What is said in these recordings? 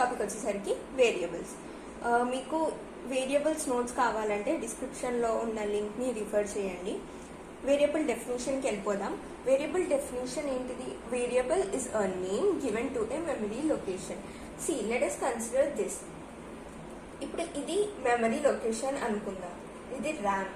Topic వచ్చేసరికి variables. మీకు variables notes కావాలంటే డిస్క్రిప్షన్లో ఉన్న లింక్ని రిఫర్ చేయండి. వేరియబుల్ డెఫినేషన్కి వెళ్ళిపోదాం. వేరియబుల్ డెఫినేషన్ ఏంటిది? Variable is a name given to A memory location. See let us consider this. ఇప్పుడు ఇది మెమరీ లొకేషన్ అనుకుందాం, ఇది ర్యామ్,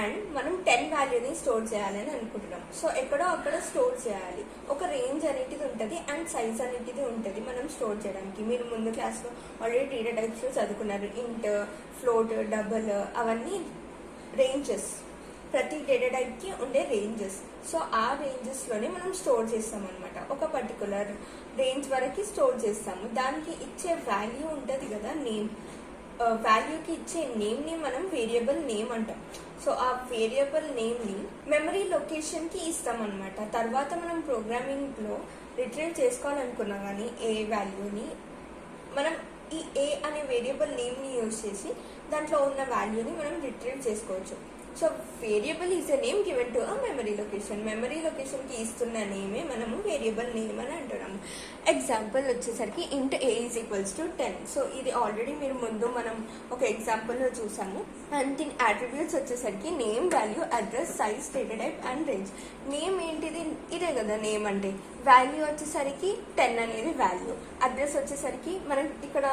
అండ్ మనం 10 వాల్యూని స్టోర్ చేయాలని అనుకుంటున్నాం. సో ఎక్కడో అక్కడ స్టోర్ చేయాలి. ఒక రేంజ్ అనేటిది ఉంటుంది అండ్ సైజ్ అనేటిది ఉంటుంది మనం స్టోర్ చేయడానికి. మీరు ముందు క్లాస్లో ఆల్రెడీ డేటా టైప్స్లో చదువుకున్నారు. ఇంట్, ఫ్లోట్, డబుల్, అవన్నీ రేంజెస్. ప్రతి డేటా టైప్కి ఉండే రేంజెస్. సో ఆ రేంజెస్లోనే మనం స్టోర్ చేస్తాం అనమాట. ఒక పర్టికులర్ రేంజ్ వరకు స్టోర్ చేస్తాము. దానికి ఇచ్చే వాల్యూ ఉంటుంది కదా, నేమ్. వాల్యూకి ఇచ్చే నేమ్ని మనం వేరియబుల్ నేమ్ అంటాం. సో ఆ వేరియబుల్ నేమ్ని మెమరీ లొకేషన్కి ఇస్తాం అనమాట. తర్వాత మనం ప్రోగ్రామింగ్లో రిట్రీవ్ చేసుకోవాలనుకున్నాం కానీ ఏ వాల్యూని మనం ఈ ఏ అనే వేరియబుల్ నేమ్ని యూజ్ చేసి దాంట్లో ఉన్న వాల్యూని మనం రిట్రీవ్ చేసుకోవచ్చు. So variable is a name given to a memory location. Memory లొకేషన్కి ఇస్తున్న నేమే మనము వేరియబుల్ నేమ్ అని అంటున్నాము. ఎగ్జాంపుల్ వచ్చేసరికి ఇంట్ ఏ ఈజ్ ఈక్వల్స్ టు 10. సో ఇది ఆల్రెడీ మీరు ముందు మనం ఒక ఎగ్జాంపుల్లో చూసాము. అండ్ దీని అట్రిబ్యూట్స్ వచ్చేసరికి name, value, address, size, data type and range. Name ఏంటిది? ఇదే కదా నేమ్ అంటే. వాల్యూ వచ్చేసరికి 10 అనేది వాల్యూ. అడ్రస్ వచ్చేసరికి మనం ఇక్కడ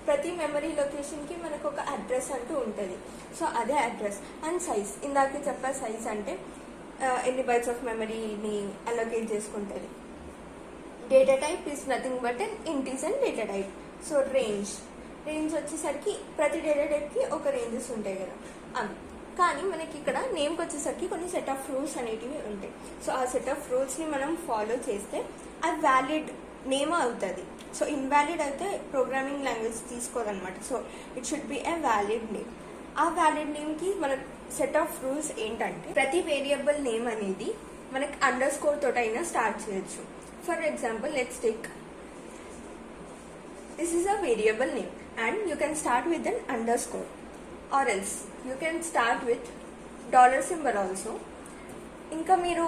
ప్రతి మెమరీ లొకేషన్కి మనకు ఒక అడ్రస్ అంటూ ఉంటుంది. సో అదే అడ్రస్. అండ్ సైజ్, ఇందాక చెప్పే సైజ్ అంటే ఎన్ని బైట్స్ ఆఫ్ మెమరీని అలొకేట్ చేసుకుంటుంది. Data type is nothing but and integer and data type. So range వచ్చేసరికి ప్రతి డేటా టైప్కి ఒక రేంజెస్ ఉంటాయి కదా అవి. కానీ మనకి ఇక్కడ నేమ్కి వచ్చేసరికి కొన్ని సెట్ ఆఫ్ రూల్స్ అనేటివి ఉంటాయి. సో ఆ సెట్ ఆఫ్ రూల్స్ని మనం ఫాలో చేస్తే అది వ్యాలిడ్ నేమ్ అవుతుంది. సో ఇన్వాలిడ్ అయితే ప్రోగ్రామింగ్ లాంగ్వేజ్ తీసుకోదన్నమాట. So it should be a valid name. ఆ వ్యాలిడ్ నేమ్కి మన సెట్ ఆఫ్ రూల్స్ ఏంటంటే ప్రతి వేరియబుల్ నేమ్ అనేది మనకి అండర్ స్కోర్ తోటైనా స్టార్ట్ చేయొచ్చు. For example let's take this is a variable name and you can start with an under score or else you can start with dollar symbol also. ఇంకా మీరు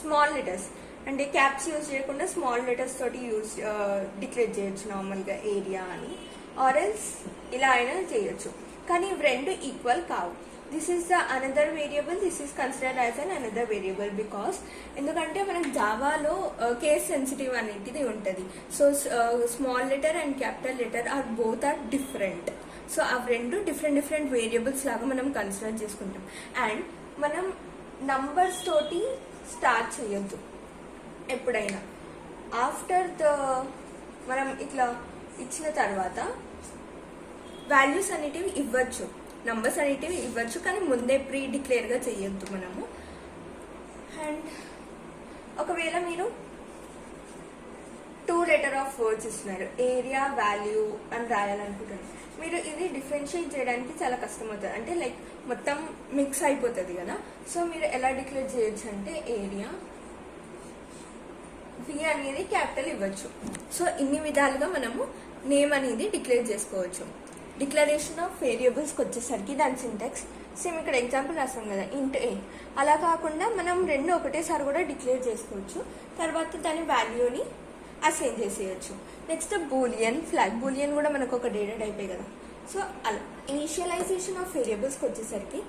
small letters అంటే caps use చేయకుండా small letters తోటి declare చేయొచ్చు నార్మల్గా area అని, or else ఇలా అయినా చేయొచ్చు. కానీ ఇవి రెండు ఈక్వల్ కావు. This is the another variable, this is considered as an another variable. Because ఎందుకంటే మనకు జావాలో కేస్ సెన్సిటివ్ అనేది ఉంటుంది. So small letter and capital letter are both are different. So అవి రెండు డిఫరెంట్ వేరియబుల్స్ లాగా మనం కన్సిడర్ చేసుకుంటాం. అండ్ మనం నంబర్స్ తోటి స్టార్ట్ చేయొద్దు ఎప్పుడైనా. ఆఫ్టర్ మనం ఇట్లా ఇచ్చిన తర్వాత వాల్యూస్ అనేటివి ఇవ్వచ్చు, నంబర్స్ అనేటివి ఇవ్వచ్చు, కానీ ముందే ప్రీ డిక్లేర్గా చేయొద్దు మనము. అండ్ ఒకవేళ మీరు 2 లెటర్ ఆఫ్ వర్డ్స్ ఇస్తున్నారు, ఏరియా, వాల్యూ అని రాయాలనుకుంటున్నారు, మీరు ఇది డిఫరెన్షియేట్ చేయడానికి చాలా కష్టమవుతుంది. అంటే లైక్ మొత్తం మిక్స్ అయిపోతుంది కదా. సో మీరు ఎలా డిక్లేర్ చేయొచ్చు అంటే ఏరియా, వి అనేది క్యాపిటల్ ఇవ్వచ్చు. సో ఇన్ని విధాలుగా మనము నేమ్ అనేది డిక్లేర్ చేసుకోవచ్చు. డిక్లరేషన్ ఆఫ్ వేరియబుల్స్కి వచ్చేసరికి దాని సింటాక్స్ సేమ్ ఇక్కడ ఎగ్జాంపుల్ రాస్తాం కదా ఇంట్ ఏ. అలా కాకుండా మనం రెండు ఒకటేసారి కూడా డిక్లేర్ చేసుకోవచ్చు. తర్వాత దాని వాల్యూని అసైన్ చేసేయచ్చు. Next Boolean, flag. బూలియన్ కూడా మనకు ఒక డేటా టైపే కదా. సో అలా ఇనిషియలైజేషన్ ఆఫ్ వేరియబుల్స్కి వచ్చేసరికి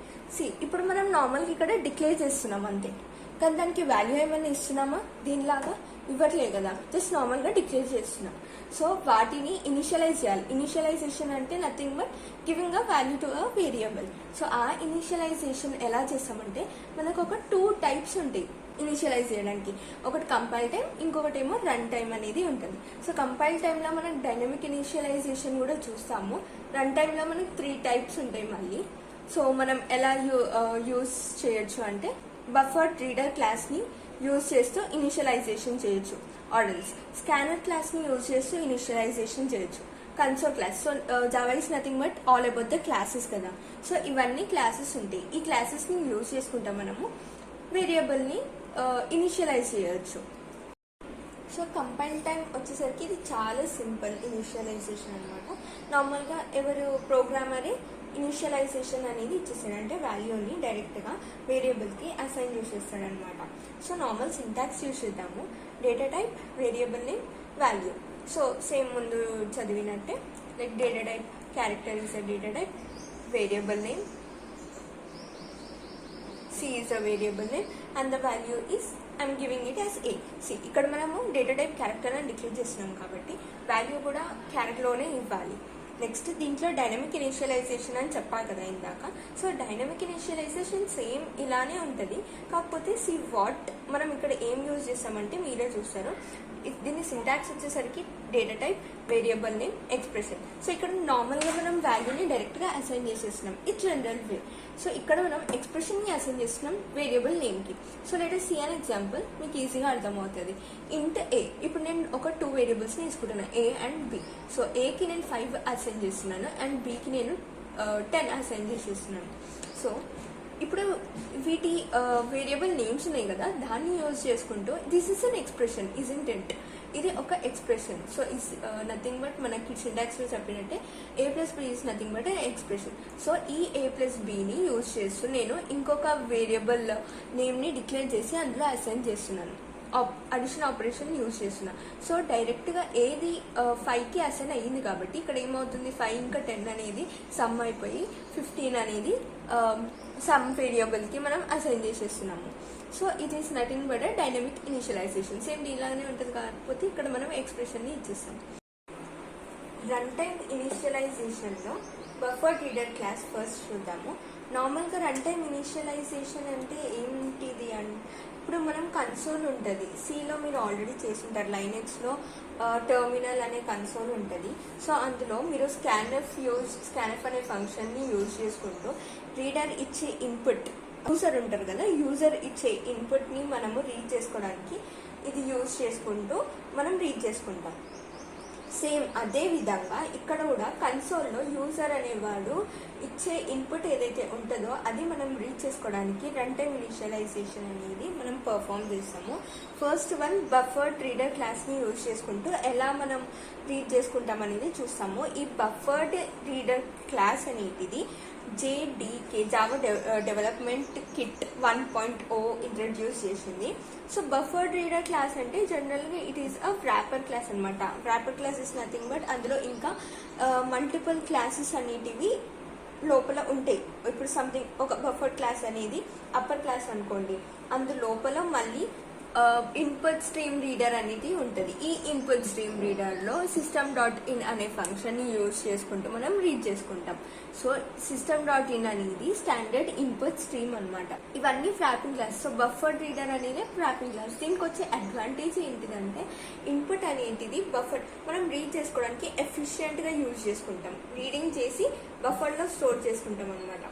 ఇప్పుడు మనం నార్మల్గా ఇక్కడ డిక్లేర్ చేస్తున్నాం అంతే, కానీ దానికి వాల్యూ ఏమైనా ఇస్తున్నామా? దీనిలాగా ఇవ్వట్లేదు కదా, జస్ట్ నార్మల్గా డిక్లేర్ చేస్తున్నాం. సో వాటిని ఇనిషియలైజ్ చేయాలి. ఇనిషియలైజేషన్ అంటే nothing but giving a value to a variable. So ఆ ఇనిషియలైజేషన్ ఎలా చేస్తామంటే మనకు ఒక 2 టైప్స్ ఉంటాయి ఇనిషియలైజ్ చేయడానికి. ఒకటి కంపైల్ టైం, ఇంకొకటి ఏమో రన్ టైం అనేది ఉంటుంది. సో కంపైల్ టైంలో మనం డైనమిక్ ఇనిషియలైజేషన్ కూడా చూస్తాము. రన్ టైంలో మనకి 3 టైప్స్ ఉంటాయి మళ్ళీ. సో మనం ఎలా యూస్ చేయొచ్చు అంటే బఫర్ రీడర్ క్లాస్ని యూజ్ చేస్తూ ఇనిషియలైజేషన్ చేయొచ్చు, ఆర్డర్స్ స్కానర్ క్లాస్ని యూజ్ చేస్తూ ఇనిషియలైజేషన్ చేయొచ్చు, console class. So Java is nothing but all about the classes కదా. సో ఇవన్నీ క్లాసెస్ ఉంటాయి. ఈ క్లాసెస్ని యూజ్ చేసుకుంటాం మనము వేరియబుల్ని ఇనిషియలైజ్ చేయొచ్చు. సో కంపైల్ టైం వచ్చేసరికి ఇది చాలా సింపుల్ ఇనిషియలైజేషన్ అనమాట. నార్మల్గా ఎవరు ప్రోగ్రామరే ఇనిషియలైజేషన్ అనేది ఇచ్చేస్తాడు, అంటే వాల్యూని డైరెక్ట్గా వేరియబుల్కి అసైన్ చేసేస్తాడు అనమాట. సో నార్మల్ సింటాక్స్ యూజ్ చేద్దాము. Data type, variable name, value. So same ముందు చదివినట్టే, like data type character is a data type, variable name C is a variable name and the value is I'm giving it as A. See, ఇక్కడ మనము data type character అని declare చేస్తున్నాం కాబట్టి value కూడా క్యారెక్టర్లోనే ఇవ్వాలి. Next దీంట్లో dynamic initialisation అని చెప్పాలి కదా ఇందాక. సో డైనమిక్ ఇనిషియలైజేషన్ సేమ్ ఇలానే ఉంటుంది, కాకపోతే సి వాట్ మనం ఇక్కడ ఏం యూజ్ చేస్తామంటే మీరే చూస్తారు. దీని సింటాక్స్ వచ్చేసరికి data type, variable name, expression. So ఇక్కడ నార్మల్గా మనం వాల్యూని డైరెక్ట్గా అసైన్ చేసేస్తున్నాం, ఇది జనరల్ వే. సో ఇక్కడ మనం ఎక్స్ప్రెషన్ని అసైన్ చేస్తున్నాం వేరియబుల్ నేమ్కి. So let us see an example, మీకు ఈజీగా అర్థమవుతుంది. ఇంట్ ఏ, ఇప్పుడు నేను ఒక 2 వేరియబుల్స్ని తీసుకుంటున్నాను, ఏ అండ్ బి. సో ఏకి నేను 5 అసైన్ చేస్తున్నాను అండ్ బికి నేను 10 అసైన్ చేసేస్తున్నాను. సో ఇప్పుడు వీటి వేరియబుల్ నేమ్స్ ఉన్నాయి కదా, దాన్ని యూజ్ చేసుకుంటూ this is an expression, isn't it, ఇది ఒక expression. So is nothing but మనకి సింటాక్స్లో చెప్పినట్టే a plus b is nothing but expression. So ఈ ఏ ప్లస్ బిని యూజ్ చేస్తూ నేను ఇంకొక వేరియబుల్ నేమ్ని డిక్లేర్ చేసి అందులో అసైన్ చేస్తున్నాను, అడిషన్ ఆపరేషన్ యూజ్ చేస్తున్నా. సో డైరెక్ట్గా ఏది 5కి అసైన్ అయ్యింది కాబట్టి ఇక్కడ ఏమవుతుంది, 5 ఇంకా 10 అనేది సమ్ అయిపోయి 15 అనేది సమ్ వేరియబుల్కి మనం అసైన్ చేసేస్తున్నాము. So it is nothing but dynamic initialization. Same ఇలానే ఉంటుంది, కాకపోతే ఇక్కడ మనం ఎక్స్ప్రెషన్ని ఇచ్చేస్తాం. రన్ టైమ్ ఇనిషియలైజేషన్లో బఫర్ రీడర్ క్లాస్ ఫస్ట్ చూద్దాము. నార్మల్గా రన్ టైమ్ ఇనిషియలైజేషన్ అంటే ఏంటిది అంటే, ఇప్పుడు మనం కన్సోల్ ఉంటుంది, సిలో మీరు ఆల్రెడీ చేస్తుంటారు, లైనెక్స్లో టర్మినల్ అనే కన్సోల్ ఉంటుంది. సో అందులో మీరు స్కాన్ఎఫ్ అనే ఫంక్షన్ని యూజ్ చేసుకుంటూ రీడర్ ఇచ్చే ఇన్పుట్, యూజర్ ఉంటారు కదా, యూజర్ ఇచ్చే ఇన్పుట్ని మనము రీడ్ చేసుకోవడానికి ఇది యూజ్ చేసుకుంటూ మనం రీడ్ చేసుకుంటాం. సేమ్ అదే విధంగా ఇక్కడ కూడా కన్సోల్లో యూజర్ అనేవాడు ఇచ్చే ఇన్పుట్ ఏదైతే ఉంటుందో అది మనం రీడ్ చేసుకోవడానికి రన్ టైమ్ ఇనిషియలైజేషన్ అనేది మనం పర్ఫామ్ చేస్తాము. ఫస్ట్ వన్ బఫర్డ్ రీడర్ క్లాస్ని యూజ్ చేసుకుంటూ ఎలా మనం రీడ్ చేసుకుంటాం అనేది చూస్తాము. ఈ బఫర్డ్ రీడర్ క్లాస్ అనేటిది JDK Java development kit 1.0 introduce చేసింది. సో బఫర్డ్ రీడర్ క్లాస్ అంటే జనరల్గా it is a wrapper class అనమాట. Wrapper class is nothing but అందులో ఇంకా మల్టిపుల్ క్లాసెస్ అనేటివి లోపల ఉంటాయి. ఇప్పుడు సంథింగ్ ఒక బఫర్డ్ క్లాస్ అనేది అప్పర్ క్లాస్ అనుకోండి, అందు లోపల మళ్ళీ ఇన్పుట్ స్ట్రీమ్ రీడర్ అనేది ఉంటుంది. ఈ ఇన్పుట్ స్ట్రీమ్ రీడర్లో system.in అనే ఫంక్షన్ని యూజ్ చేసుకుంటూ మనం రీడ్ చేసుకుంటాం. సో system.in అనేది స్టాండర్డ్ ఇన్పుట్ స్ట్రీమ్ అనమాట. ఇవన్నీ ఫ్రాపింగ్ క్లాస్. సో బఫర్డ్ రీడర్ అనేది ఫ్రాపింగ్ క్లాస్. దీనికి వచ్చే అడ్వాంటేజ్ ఏంటిదంటే ఇన్పుట్ అనేటిది బఫర్ మనం రీడ్ చేసుకోవడానికి ఎఫిషియెంట్గా యూజ్ చేసుకుంటాం, రీడింగ్ చేసి బఫర్లో స్టోర్ చేసుకుంటాం అనమాట.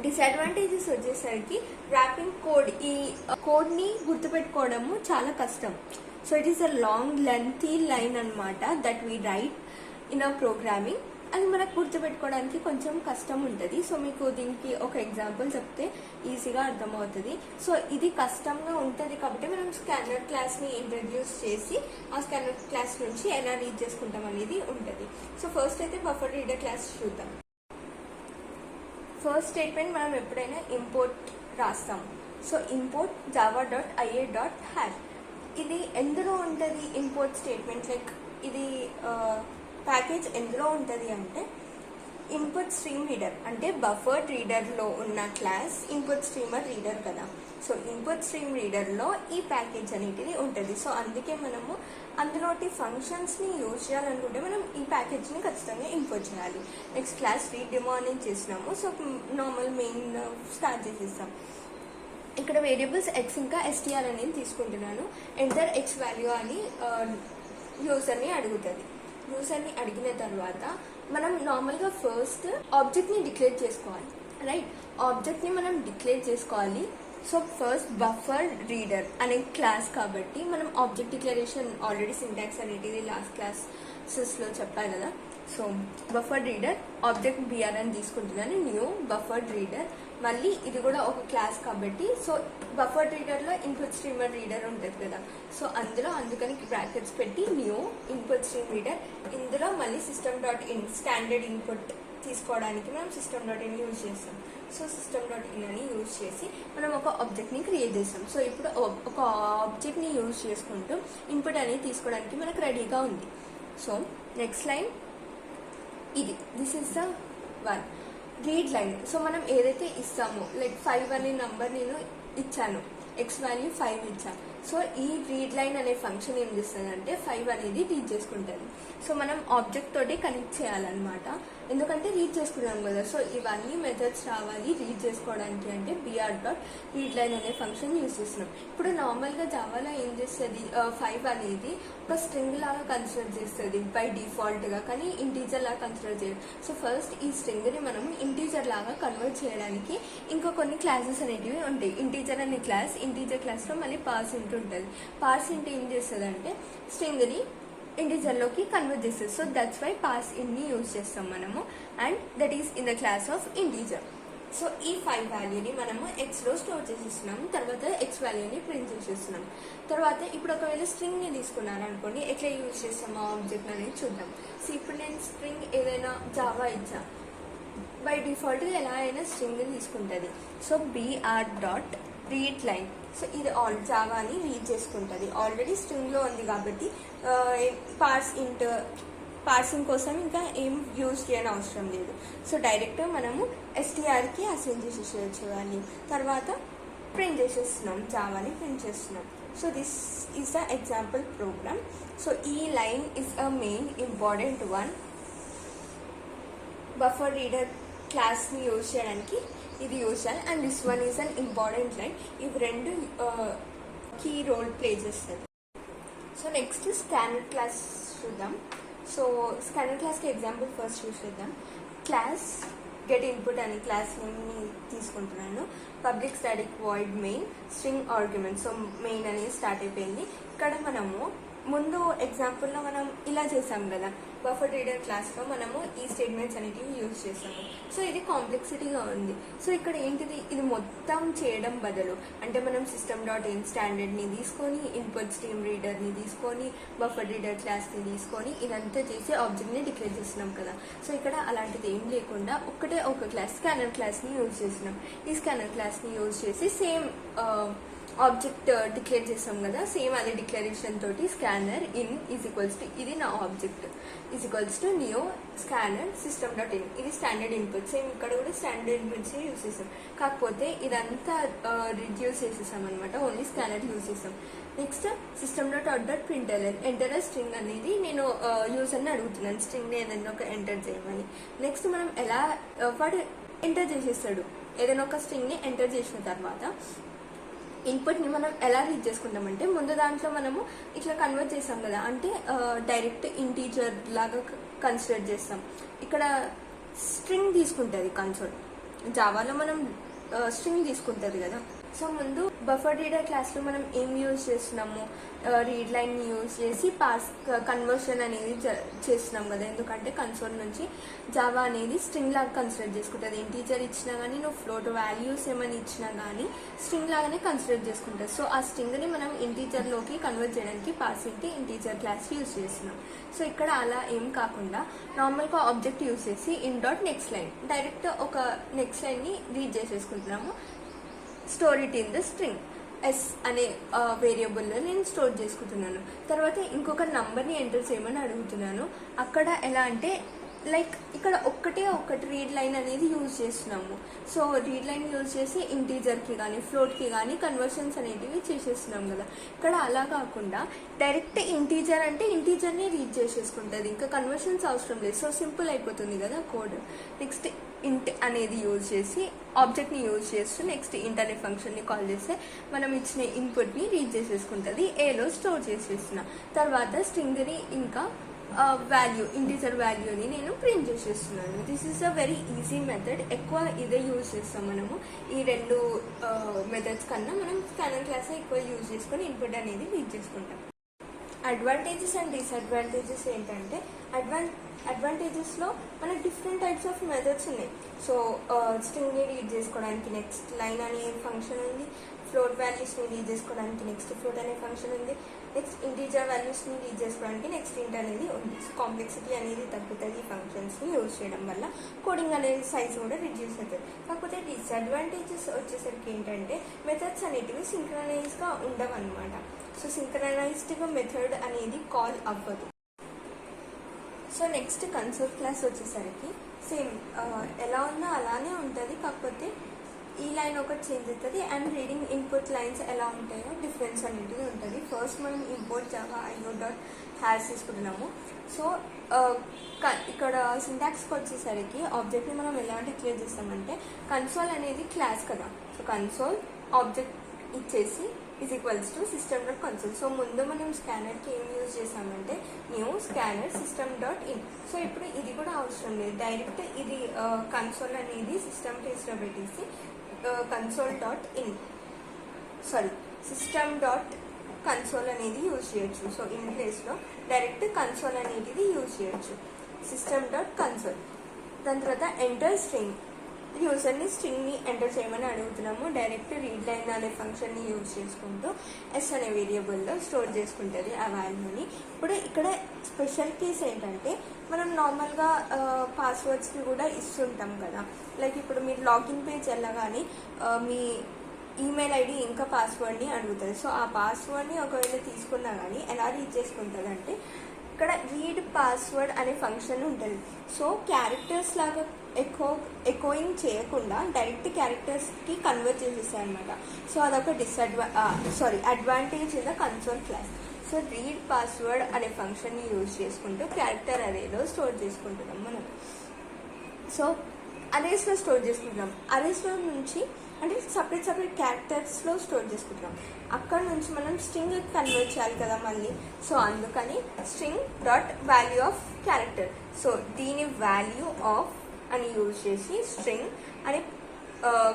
డిసడ్వాంటేజెస్ వచ్చేసరికి ర్యాపింగ్ కోడ్, ఈ కోడ్ని గుర్తుపెట్టుకోవడము చాలా కష్టం. So it is a long lengthy line అనమాట that we write in a programming. అది మనకు గుర్తుపెట్టుకోవడానికి కొంచెం కష్టం ఉంటుంది. సో మీకు దీనికి ఒక ఎగ్జాంపుల్ చెప్తే ఈజీగా అర్థమవుతుంది. సో ఇది కష్టంగా ఉంటుంది కాబట్టి మనం స్కానర్ క్లాస్ని ఇంట్రడ్యూస్ చేసి ఆ స్కానర్ క్లాస్ నుంచి ఎలా రీడ్ చేసుకుంటాం అనేది ఉంటుంది. సో ఫస్ట్ అయితే బఫర్ రీడర్ క్లాస్ చూద్దాం. ఫస్ట్ స్టేట్మెంట్ మనం ఎప్పుడైనా ఇంపోర్ట్ రాస్తాము. సో ఇంపోర్ట్ java.ia.hash, ఇది ఎందులో ఉంటుంది ఇంపోర్ట్ స్టేట్మెంట్, లైక్ ఇది ప్యాకేజ్ ఎందులో ఉంటుంది అంటే ఇన్పుట్ స్ట్రీమ్ రీడర్, అంటే బఫర్డ్ రీడర్లో ఉన్న క్లాస్ ఇన్పుట్ స్ట్రీమర్ రీడర్ కదా. సో ఇన్పుట్ స్ట్రీమ్ రీడర్లో ఈ ప్యాకేజ్ అనేటిది ఉంటుంది. సో అందుకే మనము అందులోటి ఫంక్షన్స్ని యూజ్ చేయాలనుకుంటే మనం ఈ ప్యాకేజ్ని ఖచ్చితంగా ఇంపోర్ట్ చేయాలి. నెక్స్ట్ క్లాస్ రీడ్ డెమో అనేది చేసినాము. సో నార్మల్ మెయిన్ స్టార్ట్ చేసేస్తాం. ఇక్కడ వేరియబుల్స్ ఎక్స్ ఇంకా str అనేది తీసుకుంటున్నాను. ఎంటర్ ఎక్స్ వాల్యూ అని యూజర్ని అడుగుతుంది. యూజర్ని అడిగిన తర్వాత మనం నార్మల్గా ఫస్ట్ ఆబ్జెక్ట్ని డిక్లేర్ చేసుకోవాలి, రైట్? ఆబ్జెక్ట్ని మనం డిక్లేర్ చేసుకోవాలి. సో ఫస్ట్ బఫర్ రీడర్ అనే క్లాస్ కాబట్టి మనం ఆబ్జెక్ట్ డిక్లరేషన్ ఆల్రెడీ సింటాక్స్ అనేది లాస్ట్ క్లాసెస్లో చెప్పాను కదా. So buffer reader object BR అని తీసుకుంటున్నాను, న్యూ బఫర్డ్ రీడర్. మళ్ళీ ఇది కూడా ఒక క్లాస్ కాబట్టి సో బఫర్డ్ రీడర్లో ఇన్పుట్ స్ట్రీమర్ రీడర్ ఉంటుంది కదా. సో అందుకని బ్రాకెట్స్ పెట్టి న్యూ ఇన్పుట్ స్ట్రీమ్ రీడర్. ఇందులో మళ్ళీ system.in స్టాండర్డ్ ఇన్పుట్ తీసుకోవడానికి మనం సిస్టమ్ డాట్ ఇన్ యూజ్ చేస్తాం. సో సిస్టమ్ డాట్ ఇన్ అని యూజ్ చేసి మనం ఒక ఆబ్జెక్ట్ని క్రియేట్ చేస్తాం. సో ఇప్పుడు ఒక ఆబ్జెక్ట్ని యూజ్ చేసుకుంటూ ఇన్పుట్ అనేది తీసుకోవడానికి మనకు రెడీగా ఉంది. సో నెక్స్ట్ లైన్ ఇది, this is the one read line. So మనం ఏదైతే ఇస్తామో లైక్ 5 అనే నంబర్ నేను ఇచ్చాను, ఎక్స్ వాల్యూ 5 ఇచ్చాను. సో ఈ రీడ్ లైన్ అనే ఫంక్షన్ ఏం చేస్తుందంటే 5 అనేది రీడ్ చేసుకుంటుంది. సో మనం ఆబ్జెక్ట్ తోటి కనెక్ట్ చేయాలన్నమాట, ఎందుకంటే రీడ్ చేసుకున్నాం కదా. సో ఇవన్నీ మెథడ్స్ రావాలి రీడ్ చేసుకోవడానికి అంటే బిఆర్ డాట్ రీడ్ లైన్ అనే ఫంక్షన్ యూజ్ చేస్తున్నాం. ఇప్పుడు నార్మల్గా జావాలో ఏం చేస్తుంది, 5 అనేది ఒక స్ట్రింగ్ లాగా కన్సిడర్ చేస్తుంది బై డిఫాల్ట్గా, కానీ ఇంటీజర్ లాగా కన్సిడర్ చేయదు. సో ఫస్ట్ ఈ స్ట్రింగ్ని మనం ఇంటీజర్ లాగా కన్వర్ట్ చేయడానికి ఇంకా కొన్ని క్లాసెస్ అనేటివి ఉంటాయి. ఇంటీజర్ అనే క్లాస్, ఇంటీజర్ క్లాస్లో మళ్ళీ పార్స్ ఇంట్ ఉంటుంది. పార్స్ ఇంట్ ఏం చేస్తుంది అంటే స్ట్రింగ్ని ఇంటీజర్లోకి కన్వర్ట్ చేస్తుంది. సో దట్స్ వై పార్స్ ఇన్ని యూజ్ చేస్తాం మనము, and that is in the class of integer. So ఈ 5 వాల్యూని మనము ఎక్స్లో స్టోర్ చేసేస్తున్నాం, తర్వాత ఎక్స్ వాల్యూని ప్రింట్ చేసేస్తున్నాం. తర్వాత ఇప్పుడు ఒకవేళ స్ట్రింగ్ని తీసుకున్నాను అనుకోండి, ఎట్లా యూజ్ చేస్తాము ఆ ఆబ్జెక్ట్ అనేది చూద్దాం. సో ఇప్పుడు నేను స్ట్రింగ్ ఏదైనా జావా ఇచ్చా, బై డిఫాల్ట్గా ఎలా అయినా స్ట్రింగ్ తీసుకుంటుంది. So BR dot read line, so ఇది జావాని రీడ్ చేసుకుంటుంది. ఆల్రెడీ స్ట్రింగ్లో ఉంది కాబట్టి పార్సింగ్ కోసం ఇంకా ఏం యూజ్ చేయని అవసరం లేదు. సో డైరెక్ట్ మనము ఎస్టీఆర్కి అసైన్ చేసేసేయచ్చు అని, తర్వాత ప్రింట్ చేసేస్తున్నాం, జావాని ప్రింట్ చేస్తున్నాం. So this is the example program. So ఈ line is a main important one. Buffer reader క్లాస్ని యూజ్ చేయడానికి ఇది యూజ్ చేయాలి, and this one is an important line. ఇవి రెండు కీ రోల్ ప్లే చేస్తుంది. సో నెక్స్ట్ స్కానర్ క్లాస్ చూద్దాం. So scanner క్లాస్కి ఎగ్జాంపుల్ ఫస్ట్ యూజ్ చేద్దాం. క్లాస్ గెట్ ఇన్పుట్ అనే క్లాస్ నేమ్ని తీసుకుంటున్నాను. Public static void main string argument. So main అనేది స్టార్ట్ అయిపోయింది. ఇక్కడ మనము ముందు ఎగ్జాంపుల్లో మనం ఇలా చేసాం కదా, బఫర్ రీడర్ క్లాస్లో మనము ఈ స్టేట్మెంట్స్ అనేటివి యూజ్ చేసాము. సో ఇది కాంప్లెక్సిటీగా ఉంది. సో ఇక్కడ ఏంటిది, ఇది మొత్తం చేయడం బదులు అంటే మనం సిస్టమ్ డాట్ ఇన్ స్టాండర్డ్ని తీసుకొని, ఇన్పుట్ స్ట్రీమ్ రీడర్ని తీసుకొని, బఫర్ రీడర్ క్లాస్ని తీసుకొని ఇదంతా చేసి ఆబ్జెక్ట్ని డిక్లేర్ చేస్తున్నాం కదా. సో ఇక్కడ అలాంటిది ఏం లేకుండా ఒక్కటే ఒక క్లాస్ స్కానర్ క్లాస్ని యూజ్ చేస్తున్నాం. ఈ స్కానర్ క్లాస్ని యూజ్ చేసి సేమ్ ఆబ్జెక్ట్ డిక్లేర్ చేస్తాం కదా, సేమ్ అదే డిక్లరేషన్ తోటి scanner in is equals to, ఇది నా object, is equals to new scanner system dot in. ఇది స్టాండర్డ్ ఇన్పుట్. సేమ్ ఇక్కడ కూడా స్టాండర్డ్ ఇన్పుట్స్ యూజ్ చేస్తాం, కాకపోతే ఇదంతా రిడ్యూస్ చేసేసాం అనమాట, ఓన్లీ స్కానర్ యూజ్ చేస్తాం. Next system dot out dot println, enter string అనేది నేను యూజర్ని అడుగుతున్నాను స్ట్రింగ్ని ఏదైనా ఒక ఎంటర్ చేయమని. నెక్స్ట్ మనం ఎలా వాడు ఎంటర్ చేసేస్తాడు, ఏదైనా ఒక స్ట్రింగ్ని ఎంటర్ చేసిన తర్వాత ఇన్పుట్ని మనం ఎలా రీడ్ చేసుకుంటామంటే, ముందు దాంట్లో మనము ఇట్లా కన్వర్ట్ చేస్తాం కదా, అంటే డైరెక్ట్ ఇంటీజర్ లాగా కన్సిడర్ చేస్తాం. ఇక్కడ స్ట్రింగ్ తీసుకుంటుంది కన్సోల్, జావాలో మనం స్ట్రింగ్ తీసుకుంటుంది కదా. సో ముందు బఫర్ రీడర్ క్లాస్లో మనం ఏం యూజ్ చేస్తున్నాము, రీడ్ లైన్ యూజ్ చేసి పార్స్ కన్వర్షన్ అనేది చేస్తున్నాం కదా, ఎందుకంటే కన్సోల్ నుంచి జావా అనేది స్ట్రింగ్ లాగా కన్సిడర్ చేసుకుంటుంది. ఇంటీజర్ ఇచ్చినా కానీ, నువ్వు ఫ్లోట్ వాల్యూస్ ఏమైనా ఇచ్చినా కానీ స్ట్రింగ్ లాగానే కన్సిడర్ చేసుకుంటుంది. సో ఆ స్ట్రింగ్ని మనం ఇంటీజర్లోకి కన్వర్ట్ చేయడానికి పార్స్ ఇంటీజర్ క్లాస్ యూజ్ చేస్తున్నాం. సో ఇక్కడ అలా ఏం కాకుండా నార్మల్గా ఆబ్జెక్ట్ యూజ్ చేసి in dot next line, direct ఒక నెక్స్ట్ లైన్ని రీడ్ చేసేసుకుంటున్నాము. Store it in the string, s అనే వేరియబుల్లో నేను స్టోర్ చేసుకుంటున్నాను. తర్వాత ఇంకొక నంబర్ని ఎంటర్ చేయమని అడుగుతున్నాను. అక్కడ ఎలా అంటే లైక్ ఇక్కడ ఒకటి రీడ్ లైన్ అనేది యూజ్ చేస్తున్నాము. సో రీడ్ లైన్ యూజ్ చేసి ఇంటీజర్కి కానీ ఫ్లోట్కి కానీ కన్వర్షన్స్ అనేటివి చేసేస్తున్నాం కదా. ఇక్కడ అలా కాకుండా డైరెక్ట్ ఇంటీజర్ అంటే ఇంటీజర్ని రీడ్ చేసేసుకుంటుంది, ఇంకా కన్వర్షన్స్ అవసరం లేదు. సో సింపుల్ అయిపోతుంది కదా కోడ్. నెక్స్ట్ ఇంట్ అనేది యూజ్ చేసి ఆబ్జెక్ట్ని యూజ్ చేస్తూ నెక్స్ట్ ఇంట్ అనే ఫంక్షన్ని కాల్ చేస్తే మనం ఇచ్చిన ఇన్పుట్ని రీడ్ చేసేసుకుంటుంది, ఏలో స్టోర్ చేసేస్తున్నా. తర్వాత స్ట్రింగ్ని ఇంకా వాల్యూ ఇంటీజర్ వాల్యూని నేను ప్రింట్ చేసేస్తున్నాను. This is a very easy method. ఎక్కువ ఇదే యూజ్ చేస్తాం మనము. ఈ రెండు మెథడ్స్ కన్నా మనం స్కానర్ క్లాస్ ఎక్కువ యూజ్ చేసుకొని ఇన్పుట్ అనేది రీడ్ చేసుకుంటాం. అడ్వాంటేజెస్ అండ్ డిసడ్వాంటేజెస్ ఏంటంటే, అడ్వాంటేజెస్లో మనకు డిఫరెంట్ టైప్స్ ఆఫ్ మెథడ్స్ ఉన్నాయి. సో స్ట్రింగ్ని రీడ్ చేసుకోవడానికి నెక్స్ట్ లైన్ అనే ఫంక్షన్ ఉంది, ఫ్లోట్ వాల్యూస్ని రీడ్ చేసుకోవడానికి నెక్స్ట్ ఫ్లోట్ అనే ఫంక్షన్ ఉంది, నెక్స్ట్ ఇంటీజర్ వాల్యూస్ని రీడ్ చేసుకోవడానికి నెక్స్ట్ ఇంట్ అనేది ఉంది. కాంప్లెక్సిటీ అనేది తగ్గుతుంది ఈ ఫంక్షన్స్ని యూజ్ చేయడం వల్ల. కోడింగ్ అనేది సైజ్ కూడా రిడ్యూస్ అవుతుంది. కాకపోతే డిసడ్వాంటేజెస్ వచ్చేసరికి ఏంటంటే మెథడ్స్ అనేటివి సింక్రనైజ్గా ఉండవు అనమాట. సో సింక్రనైజ్డ్గా మెథడ్ అనేది కాల్ అవ్వదు. సో నెక్స్ట్ కన్సోల్ క్లాస్ వచ్చేసరికి సేమ్ ఎలా ఉన్నా అలానే ఉంటుంది. కాకపోతే ఈ లైన్ ఒకటి చేంజ్ అవుతుంది అండ్ రీడింగ్ ఇన్పుట్ లైన్స్ ఎలా ఉంటాయో డిఫరెన్స్ అనేది ఉంటుంది. ఫస్ట్ మనం ఇంపోర్ట్ జావా io.has తీసుకుంటున్నాము. సో ఇక్కడ సింటాక్స్కి వచ్చేసరికి ఆబ్జెక్ట్ని మనం ఎలా డిక్లేర్ చేస్తామంటే కన్సోల్ అనేది క్లాస్ కదా. సో కన్సోల్ ఆబ్జెక్ట్ ఇచ్చేసి system.console. సో ముందు మనం స్కానర్కి ఏం యూజ్ చేసామంటే న్యూ స్కానర్ system.in. సో ఇప్పుడు ఇది కూడా అవసరం లేదు, డైరెక్ట్ ఇది కన్సోల్ అనేది సిస్టమ్ ప్లేస్లో పెట్టేసి system.console అనేది యూజ్ చేయొచ్చు. సో ఇన్ ప్లేస్లో డైరెక్ట్ కన్సోల్ అనేది యూజ్ చేయొచ్చు, system.console. దాని తర్వాత ఎంటర్ స్ట్రింగ్, యూజర్ని స్ట్రింగ్ని ఎంటర్ చేయమని అడుగుతున్నాము. డైరెక్ట్ రీడ్ లైన్ అనే ఫంక్షన్ని యూజ్ చేసుకుంటూ ఎస్ అనే వేరియబుల్లో స్టోర్ చేసుకుంటుంది ఆ వాల్యూని. ఇప్పుడు ఇక్కడ స్పెషల్ కేస్ ఏంటంటే మనం నార్మల్గా పాస్వర్డ్స్కి కూడా ఇస్తుంటాం కదా. లైక్ ఇప్పుడు మీరు లాగిన్ పేజ్ వెళ్ళగానే మీ ఈమెయిల్ ఐడి ఇంకా పాస్వర్డ్ని అడుగుతుంది. సో ఆ పాస్వర్డ్ని ఒకవేళ తీసుకున్నా కానీ ఎలా రీడ్ చేసుకుంటుంది అంటే ఇక్కడ రీడ్ పాస్వర్డ్ అనే ఫంక్షన్ ఉంటుంది. సో క్యారెక్టర్స్ లాగా ఎకోయింగ్ చేయకుండా డైరెక్ట్ క్యారెక్టర్స్కి కన్వర్ట్ చేసేస్తాయి అనమాట. సో అదొక advantage in the console class. So read password అనే ఫంక్షన్ని యూజ్ చేసుకుంటూ క్యారెక్టర్ అరేలో స్టోర్ చేసుకుంటున్నాం మనం. సో అరేస్లో స్టోర్ చేసుకుంటున్నాం. అరేస్లో నుంచి అంటే సపరేట్ క్యారెక్టర్స్లో స్టోర్ చేసుకుంటున్నాం. అక్కడ నుంచి మనం స్ట్రింగ్ కన్వర్ట్ చేయాలి కదా మళ్ళీ. సో అందుకని string dot value of character. So దీని వాల్యూ ఆఫ్ అని యూజ్ చేసి స్ట్రింగ్ అనే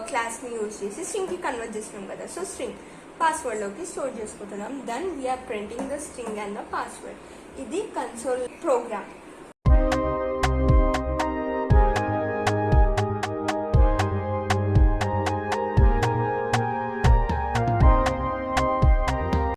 క్లాస్ని యూజ్ చేసి స్ట్రింగ్కి కన్వర్ట్ చేస్తున్నాం కదా. సో స్ట్రింగ్ పాస్వర్డ్లోకి స్టోర్ చేసుకుంటున్నాం. Then we are printing the string and the password. ఇది కన్సోల్ ప్రోగ్రామ్.